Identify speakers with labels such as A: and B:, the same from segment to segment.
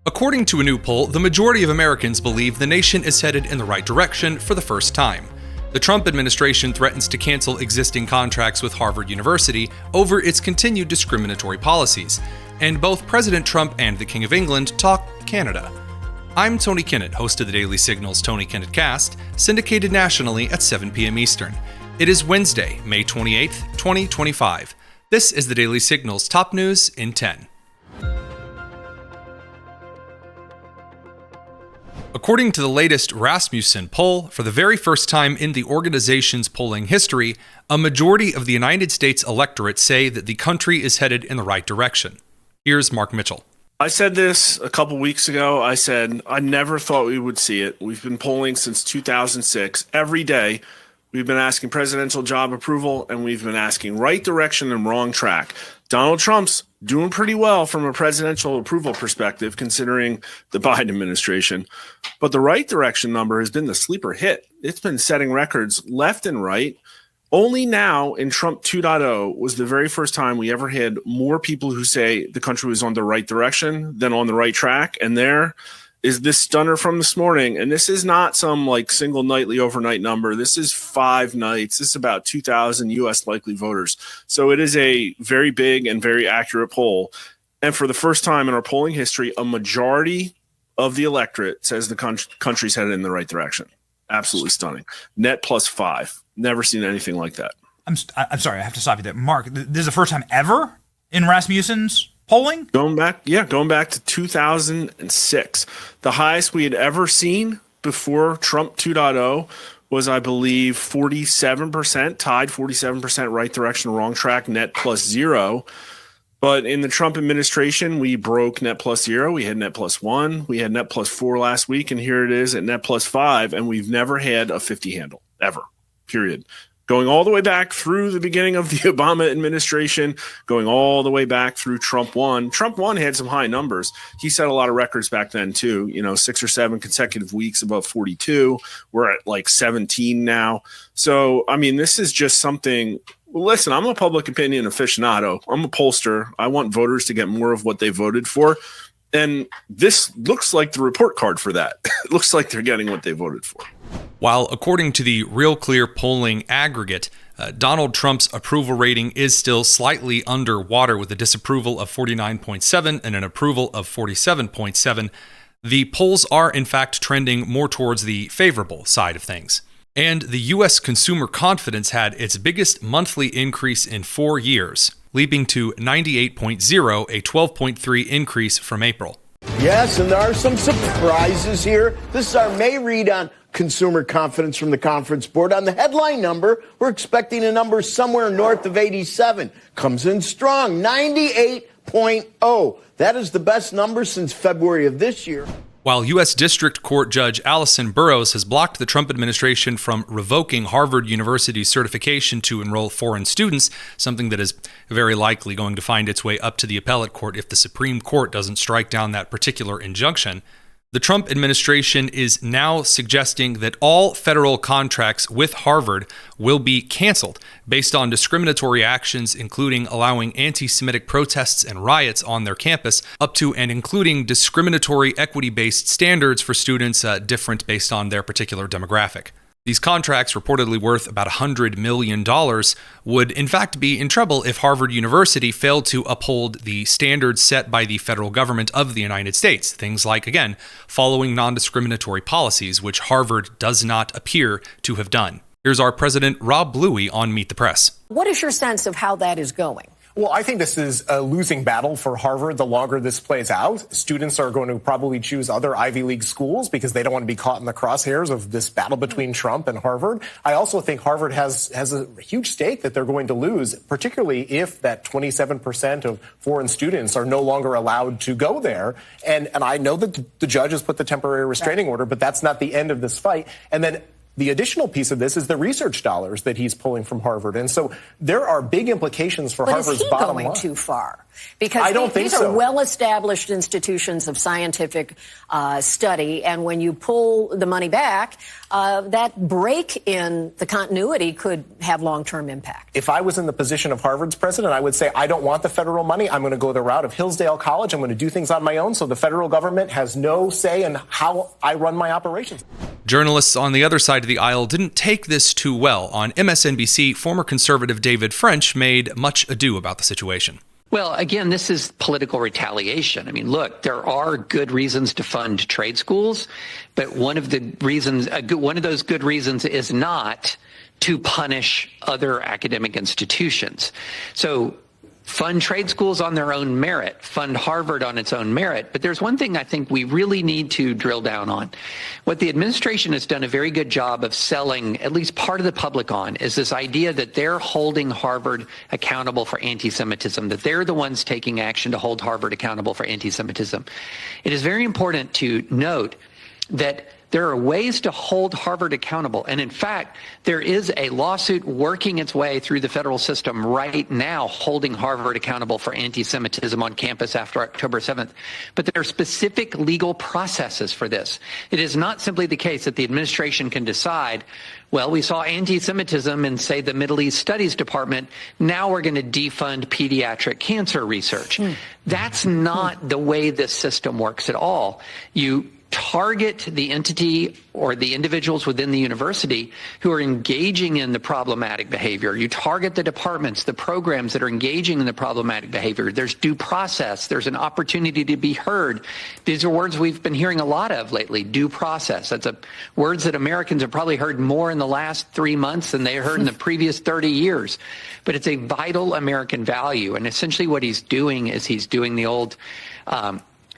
A: According to a new poll, the majority of Americans believe the nation is headed in the right direction for the first time. The Trump administration threatens to cancel existing contracts with Harvard University over its continued discriminatory policies, and both President Trump and the King of England talk Canada. I'm Tony Kinnett, host of the Daily Signal's Tony Kinnett Cast, syndicated nationally at 7 p.m. Eastern. It is Wednesday, May 28th, 2025. This is the Daily Signal's top news in 10. According to the latest Rasmussen poll, for the very first time in the organization's polling history, a majority of the United States electorate say that the country is headed in the right direction. Here's Mark Mitchell.
B: I said this a couple weeks ago. I said I never thought we would see it. We've been polling since 2006. Every day, we've been asking presidential job approval, and we've been asking right direction and wrong track. Donald Trump's doing pretty well from a presidential approval perspective, considering the Biden administration. But the right direction number has been the sleeper hit. It's been setting records left and right. Only now in Trump 2.0 was the very first time we ever had more people who say the country was on the right direction than on the right track. And there is this stunner from this morning. And this is not some single nightly overnight number. This is 5 nights. This is about 2,000 U.S. likely voters. So it is a very big and very accurate poll. And for the first time in our polling history, a majority of the electorate says the country's headed in the right direction. Absolutely stunning. Net +5. Never seen anything like that.
C: I'm sorry, I have to stop you there. Mark, this is the first time ever in Rasmussen's polling?
B: Going back to 2006. The highest we had ever seen before Trump 2.0 was, I believe, 47%, tied 47% right direction, wrong track, net +0. But in the Trump administration, we broke net +0. We had net +1. We had net +4 last week, and here it is at net +5, and we've never had a 50 handle, ever, period. Going all the way back through the beginning of the Obama administration, going all the way back through Trump 1. Trump 1 had some high numbers. He set a lot of records back then, too. 6 or 7 consecutive weeks above 42. We're at 17 now. So, this is just something. Listen, I'm a public opinion aficionado. I'm a pollster. I want voters to get more of what they voted for. And this looks like the report card for that. It looks like they're getting what they voted for.
A: While according to the Real Clear polling aggregate, Donald Trump's approval rating is still slightly underwater with a disapproval of 49.7 and an approval of 47.7, the polls are in fact trending more towards the favorable side of things. And the U.S. consumer confidence had its biggest monthly increase in 4 years, leaping to 98.0, a 12.3 increase from April.
D: Yes, and there are some surprises here. This is our May read on consumer confidence from the Conference Board. On the headline number, we're expecting a number somewhere north of 87. Comes in strong, 98.0. That is the best number since February of this year.
A: While U.S. District Court Judge Allison Burroughs has blocked the Trump administration from revoking Harvard University's certification to enroll foreign students, something that is very likely going to find its way up to the appellate court if the Supreme Court doesn't strike down that particular injunction, the Trump administration is now suggesting that all federal contracts with Harvard will be canceled based on discriminatory actions, including allowing anti-Semitic protests and riots on their campus, up to and including discriminatory equity-based standards for students different based on their particular demographic. These contracts, reportedly worth about $100 million, would in fact be in trouble if Harvard University failed to uphold the standards set by the federal government of the United States. Things like, again, following non-discriminatory policies, which Harvard does not appear to have done. Here's our president, Rob Bluey, on Meet the Press.
E: What is your sense of how that is going?
F: Well, I think this is a losing battle for Harvard the longer this plays out. Students are going to probably choose other Ivy League schools because they don't want to be caught in the crosshairs of this battle between Trump and Harvard. I also think Harvard has a huge stake that they're going to lose, particularly if that 27% of foreign students are no longer allowed to go there. And I know that the judge has put the temporary restraining order, but that's not the end of this fight. And then The additional piece of this is the research dollars that he's pulling from Harvard. And so there are big implications for Harvard's bottom line.
E: But is he going too far? Because
F: I don't think
E: these
F: so.
E: are well-established institutions of scientific study, and when you pull the money back, that break in the continuity could have long-term impact.
F: If I was in the position of Harvard's president, I would say, I don't want the federal money. I'm going to go the route of Hillsdale College. I'm going to do things on my own, so the federal government has no say in how I run my operations.
A: Journalists on the other side of the aisle didn't take this too well. On MSNBC, former conservative David French made much ado about the situation.
G: Well, again, this is political retaliation. I mean, look, there are good reasons to fund trade schools, but one of those good reasons is not to punish other academic institutions. So fund trade schools on their own merit, fund Harvard on its own merit. But there's one thing I think we really need to drill down on. What the administration has done a very good job of selling, at least part of the public on, is this idea that they're holding Harvard accountable for anti-Semitism, that they're the ones taking action to hold Harvard accountable for anti-Semitism. It is very important to note that there are ways to hold Harvard accountable. And in fact, there is a lawsuit working its way through the federal system right now holding Harvard accountable for anti-Semitism on campus after October 7th. But there are specific legal processes for this. It is not simply the case that the administration can decide, well, we saw anti-Semitism in, say, the Middle East Studies Department. Now we're going to defund pediatric cancer research. That's not the way this system works at all. You target the entity or the individuals within the university who are engaging in the problematic behavior. You target the departments, the programs that are engaging in the problematic behavior. There's due process. There's an opportunity to be heard. These are words we've been hearing a lot of lately, due process. That's words that Americans have probably heard more in the last 3 months than they heard in the previous 30 years. But it's a vital American value. And essentially what he's doing is he's doing the old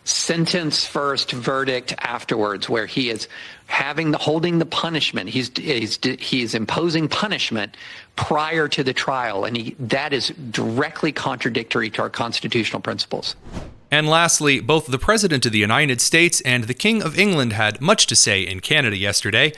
G: sentence first, verdict afterwards, where he is holding the punishment. He's imposing punishment prior to the trial, and that is directly contradictory to our constitutional principles.
A: And lastly, both the President of the United States and the King of England had much to say in Canada yesterday.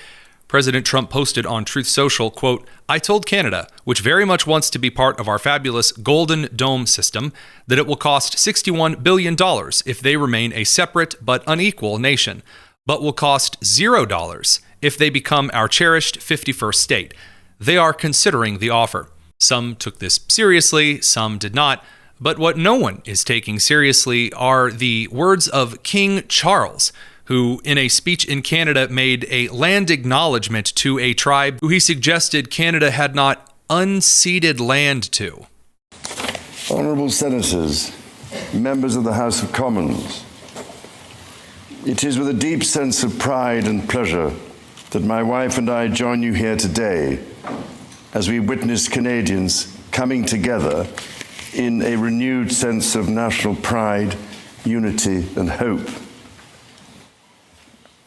A: President Trump posted on Truth Social, quote, "I told Canada, which very much wants to be part of our fabulous Golden Dome system, that it will cost $61 billion if they remain a separate but unequal nation, but will cost $0 if they become our cherished 51st state. They are considering the offer." Some took this seriously, some did not, but what no one is taking seriously are the words of King Charles, who in a speech in Canada made a land acknowledgement to a tribe who he suggested Canada had not unceded land to.
H: Honourable Senators, members of the House of Commons, it is with a deep sense of pride and pleasure that my wife and I join you here today as we witness Canadians coming together in a renewed sense of national pride, unity and hope.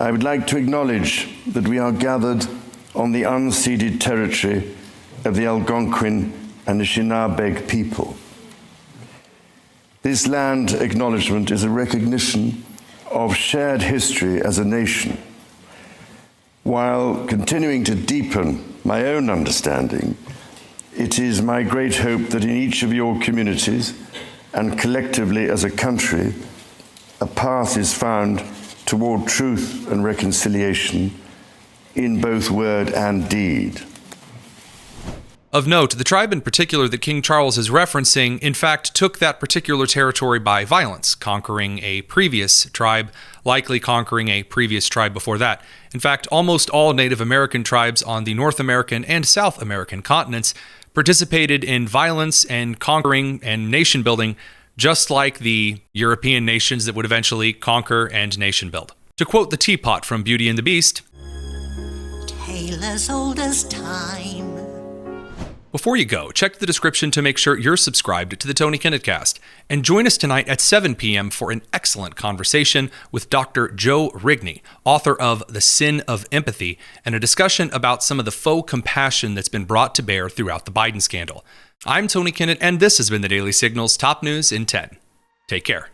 H: I would like to acknowledge that we are gathered on the unceded territory of the Algonquin and Anishinaabe people. This land acknowledgement is a recognition of shared history as a nation, while continuing to deepen my own understanding. It is my great hope that in each of your communities and collectively as a country, a path is found toward truth and reconciliation in both word and deed.
A: Of note, the tribe in particular that King Charles is referencing, in fact, took that particular territory by violence, conquering a previous tribe, likely conquering a previous tribe before that. In fact, almost all Native American tribes on the North American and South American continents participated in violence and conquering and nation building, just like the European nations that would eventually conquer and nation build. To quote the teapot from Beauty and the Beast,
I: "Tale as old as time."
A: Before you go, check the description to make sure you're subscribed to the Tony Kinnett Cast, and join us tonight at 7 p.m. for an excellent conversation with Dr. Joe Rigney, author of The Sin of Empathy, and a discussion about some of the faux compassion that's been brought to bear throughout the Biden scandal. I'm Tony Kinnett, and this has been the Daily Signal's Top News in 10. Take care.